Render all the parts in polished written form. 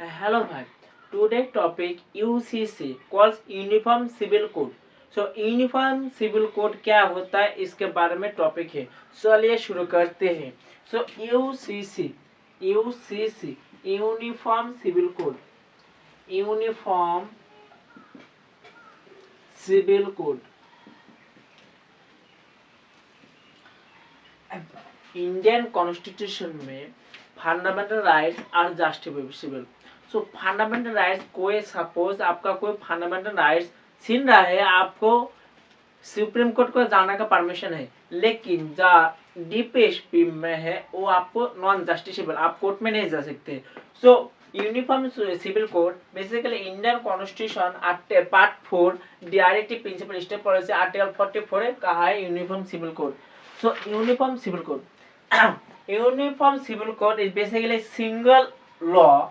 Hello bhai. Today topic UCC calls uniform civil code. So uniform civil code क्या होता है इसके बारे में टॉपिक है. चलिए शुरू करते हैं. So UCC uniform civil code. Uniform civil code Indian constitution में फंडामेंटल राइट और जस्टिफिकेबल. सो फंडामेंटल राइट्स कोई सपोज आपका कोई फंडामेंटल राइट्स छीन रहा है, आपको सुप्रीम कोर्ट को जाने का परमिशन है, लेकिन जो डीपीएसपी में है वो आपको नॉन जस्टिसेबल, आप कोर्ट में नहीं जा सकते. So uniform civil code basically Indian constitution part 4 directive principle state policy article 44 कहा है uniform civil code. So uniform civil code uniform civil code is basically single law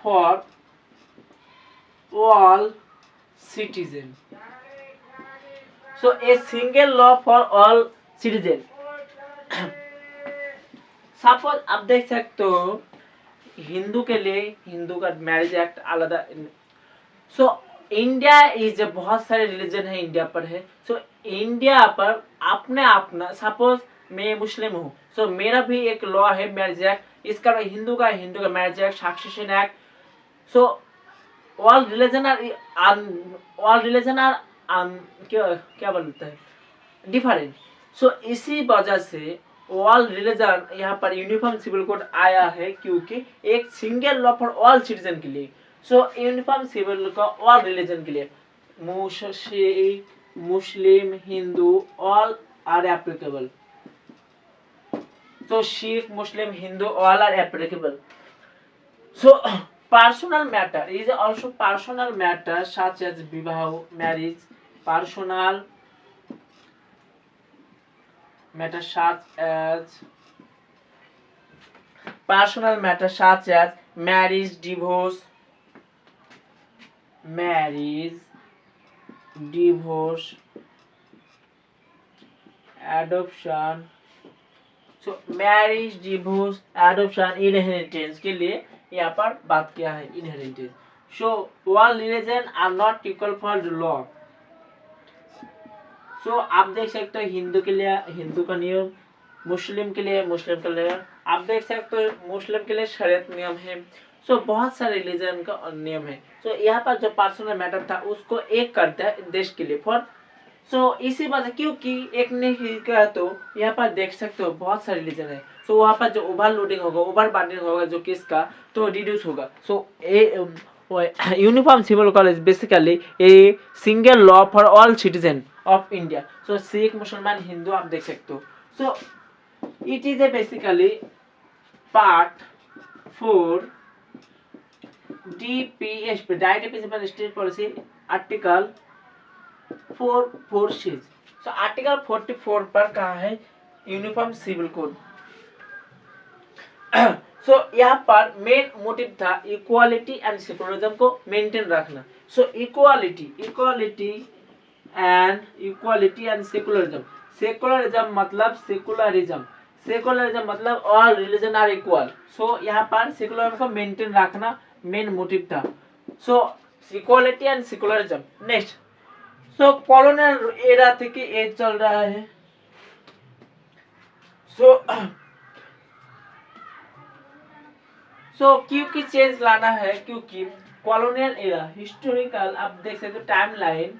for all citizens. So a single law for all citizens. Suppose आप देख सकते हो हिंदू के लिए हिंदू का marriage act अलग. सो इंडिया इज बहुत सारे रिलीजन है इंडिया पर है. सो इंडिया पर अपने अपना सपोज मैं मुस्लिम हूँ, सो मेरा भी एक लॉ है मैरिज एक्ट. इसका हिंदू का marriage act, succession act. So all religion are क्या बोलते हैं डिफरेंट. सो इसी वजह से ऑल रिलीजन यहाँ पर यूनिफॉर्म सिविल कोड आया है, क्योंकि एक single law for all citizen के लिए. सो यूनिफॉर्म सिविल का ऑल रिलीजन के लिए Muslim Hindu all are applicable. So Sikh, Muslim, Hindu, all are applicable. So personal matter is also personal matter such as vivaho, marriage, personal matter such as marriage, divorce, adoption. So marriage, divorce, adoption, inheritance के लिए यहाँ पर बात किया है inheritance. So all religion are not equal for law. So आप देख सकते हो हिंदू के लिए हिंदू का नियम, मुस्लिम के लिए मुस्लिम का नियम. आप देख सकते हो मुस्लिम के लिए शरीयत नियम है. सो बहुत सारे रिलीजन का नियम है. सो यहाँ पर जो पर्सनल मैटर था उसको एक करता है देश के लिए फॉर. सो इसी वजह क्योंकि एक ने किया तो यहाँ पर देख सकते हो बहुत सारे रिलीजन है. सो वहाँ पर जो ओवरलोडिंग होगा, ओवर बर्डनिंग होगा जो किसका, तो रिड्यूस होगा. So uniform civil code is basically a single law for all citizen of India. So Sikh, मुसलमान, हिंदू आप देख सकते हो. So it is a basically part 4 DPSP directive principle state policy article 4 so article 44 पर कहा है यूनिफॉर्म सिविल कोड. सो यहाँ पर मेन मोटिव था इक्वालिटी एंड सेकुलरिज्म को मेंटेन रखना. सो इक्वालिटी एंड सेकुलरिज्म. सेकुलरिज्म मतलब ऑल रिलीजन आर इक्वल. सो यहाँ पर सेकुलरिज्म को मेंटेन रखना मेन मोटिव था. सो equality and secularism. Next so colonial era থেকে ये चल रहा है. सो क्योंकि चेंज लाना है, क्योंकि कॉलोनियल एरा हिस्टोरिकल आप देख सकते हो time line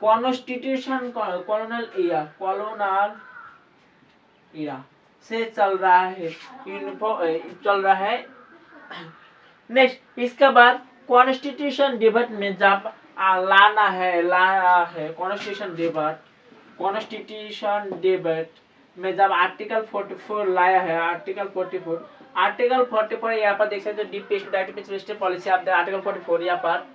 constitution colonial era से चल रहा है, चल रहा है. नेक्स्ट इसके बाद कॉन्स्टिट्यूशन डिबेट में जब लाना है कॉन्स्टिट्यूशन डिबेट में जब आर्टिकल 44 लाया है. आर्टिकल 44 यहाँ पर देख सकते हो डीपीएसपी डायरेक्टिव स्टेट पॉलिसी आप आर्टिकल 44 यहाँ पर.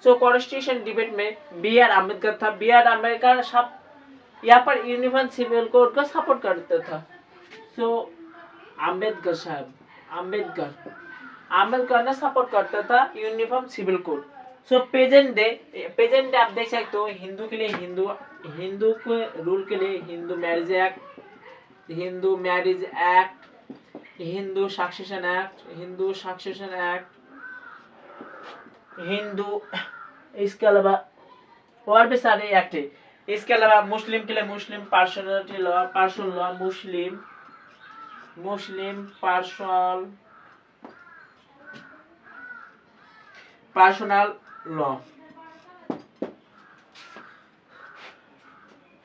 सो कॉन्स्टिट्यूशन डिबेट में बी आर अम्बेडकर था. बी आर अम्बेडकर सब यहाँ पर यूनिफॉर्म सिविल कोड को सपोर्ट करता था. सो अम्बेडकर ने सपोर्ट करता था uniform civil code. So present day आप देख सकते हो हिंदू के लिए हिंदू के रूल के लिए Hindu marriage act, Hindu Marriage Act, Hindu Succession Act, Hindu, इसके अलावा और भी सारे एक्ट है। इसके अलावा मुस्लिम के लिए Muslim personal law, Muslim personal law.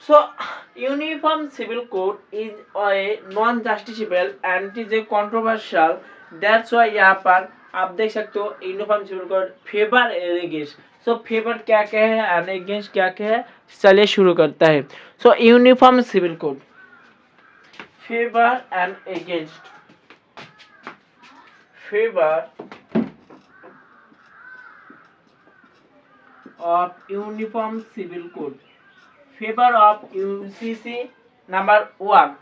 So, Uniform Civil Code is a non-justiciable and it is a controversial. That's why यहाँ पर आप देख सकते हो uniform civil code favour and against. So favour क्या क्या है एंड अगेंस्ट क्या क्या है, चलिए शुरू करता है। So uniform civil code, favour and against, favour of uniform civil code, favour of UCC number 1।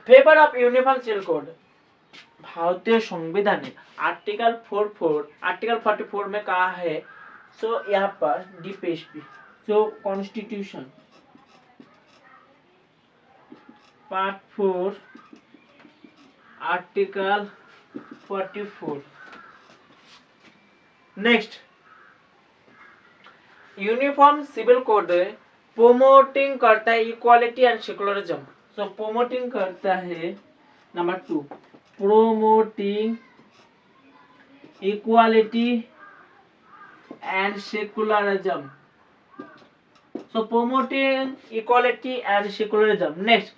Favour of uniform civil code भारतीय संविधान ने आर्टिकल 44 में कहा है। सो यहाँ पर DPSP, so constitution part 4 article 44। Next, uniform civil code promoting करता है equality and secularism. So promoting करता है number 2, promoting equality and secularism. So promoting equality and secularism. Next,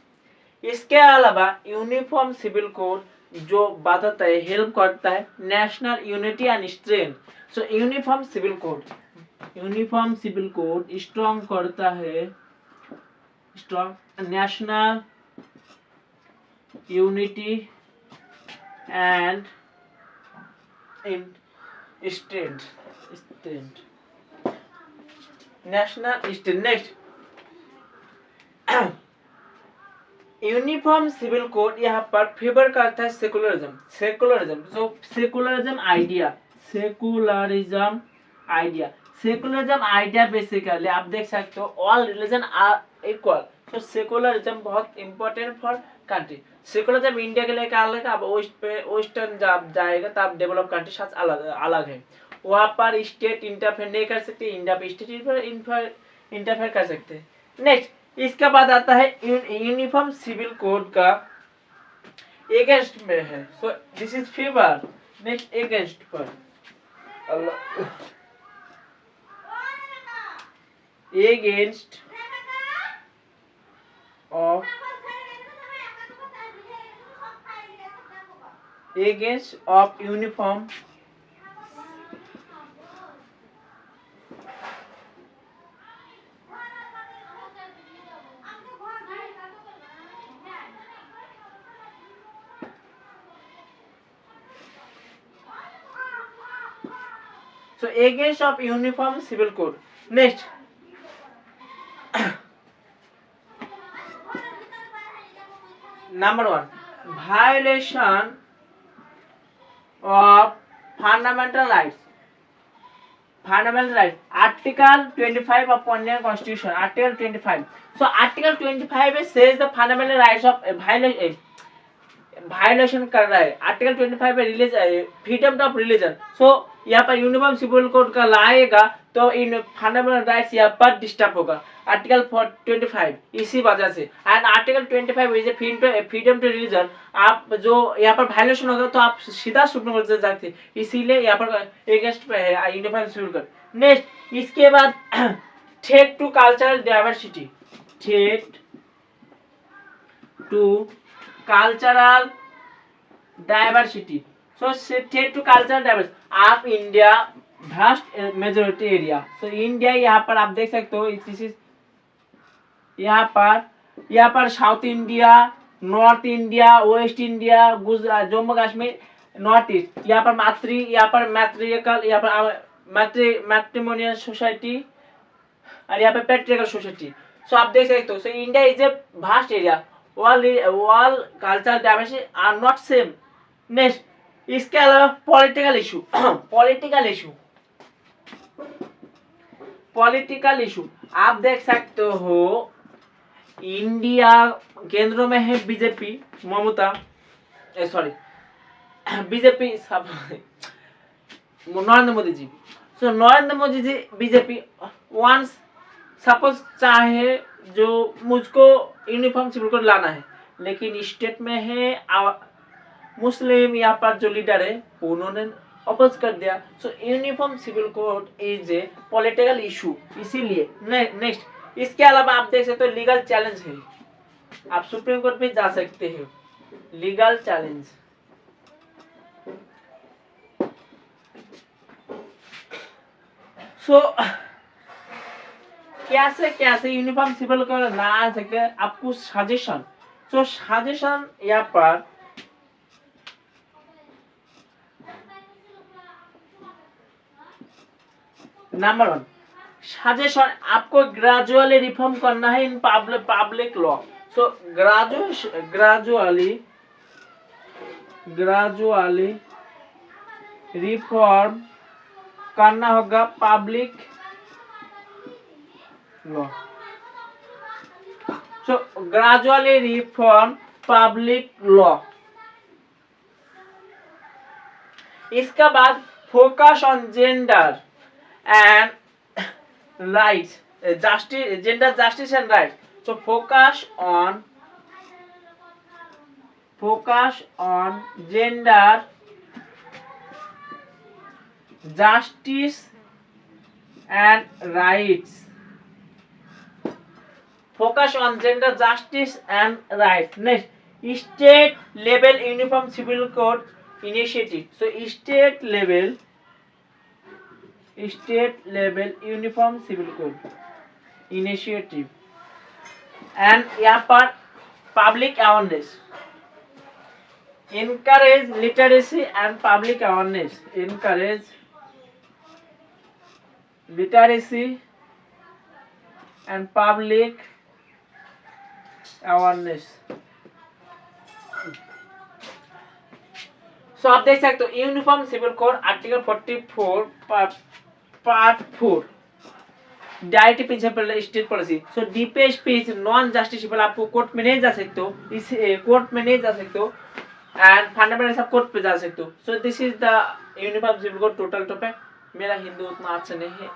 इसके अलावा यूनिफॉर्म सिविल कोड जो बताता है, हेल्प करता है national unity and strength. So uniform civil code strong करता है, strong national unity and strength, national strength. Next, uniform civil code यहाँ पर फेवर करता है secularism. So secularism idea basically आप देख सकते हो all religion are equal. So secularism बहुत important for country. Secularism India के लिए क्या अलग है, अब वेस्टर्न जब जाएगा तब डेवलप कंट्री साथ अलग है। वहाँ पर स्टेट इंटरफेयर नहीं कर सकते, इंडिया पे स्टेट इंटरफेयर कर सकते हैं। नेक्स्ट, इसके बाद आता है यूनिफॉर्म सिविल कोड का अगेंस्ट में है। सो this is favour. Next, against पर against of uniform so against of uniform civil code. Next, number 1, violation of fundamental rights. Article 25 of Indian Constitution. Article 25. So Article 25 says the fundamental rights of violation कर रहा है। Article 25 में freedom of religion. So यहाँ पर uniform civil code का लाएगा तो इन fundamental rights यहाँ पर डिस्टर्ब होगा। आर्टिकल 25 इसी वजह से। And article 25 is freedom to religion. आप जो यहाँ पर वायलेशन होगा तो आप सीधा सुप्रीम कोर्ट से जाते, इसीलिए यहाँ पर अगेंस्ट पे है यूनिफॉर्म सिविल कोड। नेक्स्ट, इसके बाद threat to cultural diversity, threat to cultural diversity. So threat to cultural diversity आप India vast majority area. So India यहाँ पर आप देख सकते हो, यहाँ पर south India, north India, west India, Gujarat, Jammu Kashmir, north east. यहाँ पर मैट्रिकल, यहाँ पर मैट्रिमोनियल सोसाइटी और यहाँ पे पैट्रिकल सोसाइटी। सो आप देख सकते हो, so India is a vast area, all cultural diversity are not same. Next, इसके अलावा पॉलिटिकल इशू पॉलिटिकल इशू आप देख सकते हो इंडिया केंद्र में है बीजेपी ममता सॉरी बीजेपी सब नरेंद्र मोदी जी सो Narendra Modi ji BJP once suppose चाहे जो मुझको यूनिफॉर्म सिविल कोड लाना है लेकिन स्टेट में है मुस्लिम यहाँ पर जो लीडर है उन्होंने अपोज कर दिया so uniform civil code is a political issue इसीलिए नेक्स्ट इसके अलावा आप देख सकते हो लीगल चैलेंज है आप सुप्रीम कोर्ट पे जा सकते हैं लीगल चैलेंज सो कैसे यूनिफॉर्म सिविल कोड ना आ सके आपको सजेशन सो सजेशन यहाँ पर नंबर 1 सजेशन आपको ग्रेजुअली रिफॉर्म करना है in public law so gradually reform करना होगा public law so gradually reform public law इसका बाद focus on gender and rights gender justice and rights so focus on gender justice and rights focus on gender justice and rights next state level uniform civil code initiative so state level uniform civil code initiative and यहाँ पर public awareness encourage literacy and public awareness so आप देख सकते हो uniform civil code article 44 part 4 direct principle state policy so DPSP is non justiciable आपको court में नहीं जा सकते हो इस कोर्ट में नहीं जा सकते हो एंड फंडामेंटल सब कोर्ट पे जा सकते हो so this is the uniform civil code total topic मेरा हिंदी उतना अच्छा नहीं है